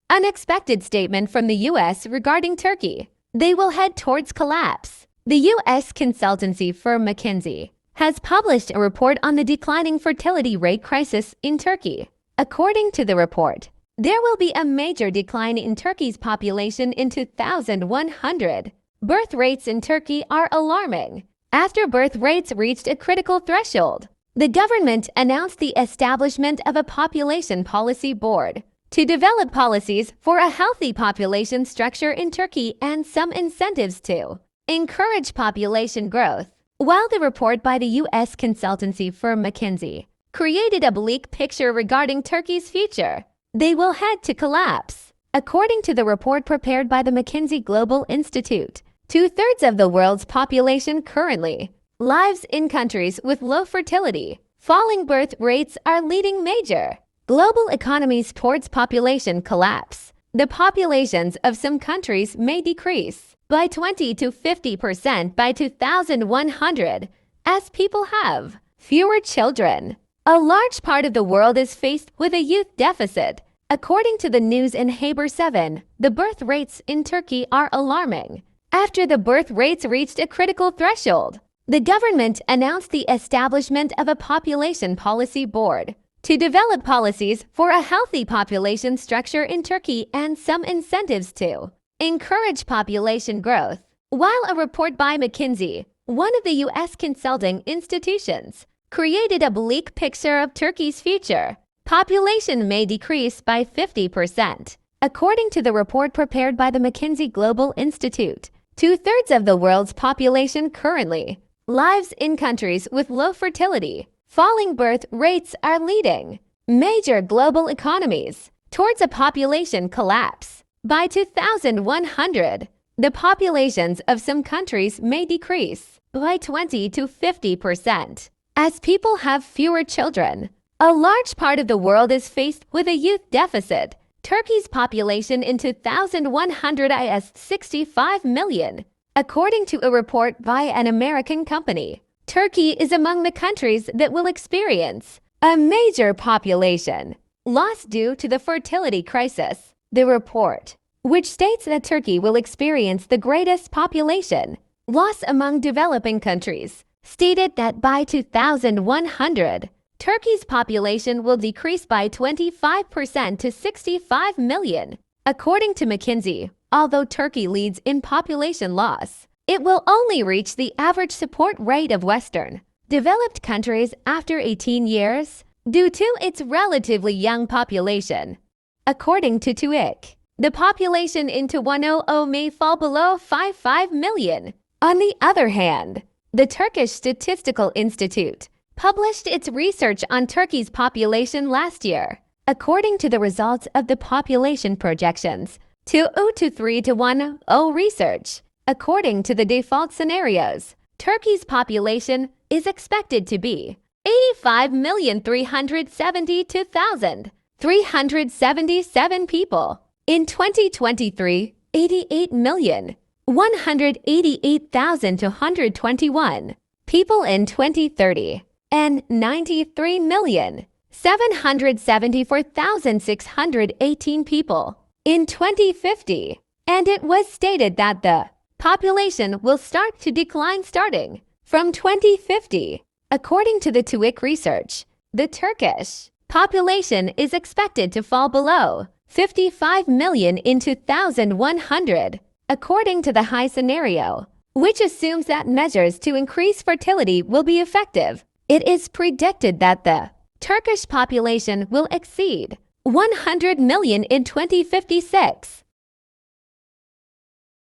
Unexpected statement from the U.S. regarding Turkey. They will head towards collapse. The U.S. consultancy firm McKinsey has published a report on the declining fertility rate crisis in Turkey. According to the report, there will be a major decline in Turkey's population in 2100. Birth rates in Turkey are alarming. After birth rates reached a critical threshold, the government announced the establishment of a population policy board to develop policies for a healthy population structure in Turkey and some incentives to encourage population growth. While the report by the U.S. consultancy firm McKinsey created a bleak picture regarding Turkey's future, they will head to collapse. According to the report prepared by the McKinsey Global Institute, 2/3 of the world's population currently lives in countries with low fertility. Falling birth rates are leading major global economies towards population collapse. The populations of some countries may decrease by 20 to 50% by 2100 as people have fewer children. A large part of the world is faced with a youth deficit. According to the news in Haber 7, the birth rates in Turkey are alarming. After the birth rates reached a critical threshold, the government announced the establishment of a population policy board to develop policies for a healthy population structure in Turkey and some incentives to encourage population growth. While a report by McKinsey, one of the U.S. consulting institutions, created a bleak picture of Turkey's future, population may decrease by 50%. According to the report prepared by the McKinsey Global Institute, 2/3 of the world's population currently lives in countries with low fertility. Falling birth rates are leading major global economies towards a population collapse. By 2100, the populations of some countries may decrease by 20 to 50% as people have fewer children. A large part of the world is faced with a youth deficit. Turkey's population in 2100 is 65 million. According to a report by an American company, Turkey is among the countries that will experience a major population loss due to the fertility crisis. The report, which states that Turkey will experience the greatest population loss among developing countries, stated that by 2100, Turkey's population will decrease by 25% to 65 million. According to McKinsey, although Turkey leads in population loss, it will only reach the average support rate of Western developed countries after 18 years due to its relatively young population. According to TÜİK, the population in 2100 may fall below 55 million. On the other hand, the Turkish Statistical Institute published its research on Turkey's population last year. According to the results of the population projections, 203 to 10 research, according to the default scenarios, Turkey's population is expected to be 85,372,377 people. In 2023, 88,188,221 people in 2030, and 93,774,618 people in 2050. And it was stated that the population will start to decline starting from 2050. According to the TÜİK research, the Turkish population is expected to fall below 55 million in 2100, according to the high scenario, which assumes that measures to increase fertility will be effective. It is predicted that the Turkish population will exceed 100 million in 2056.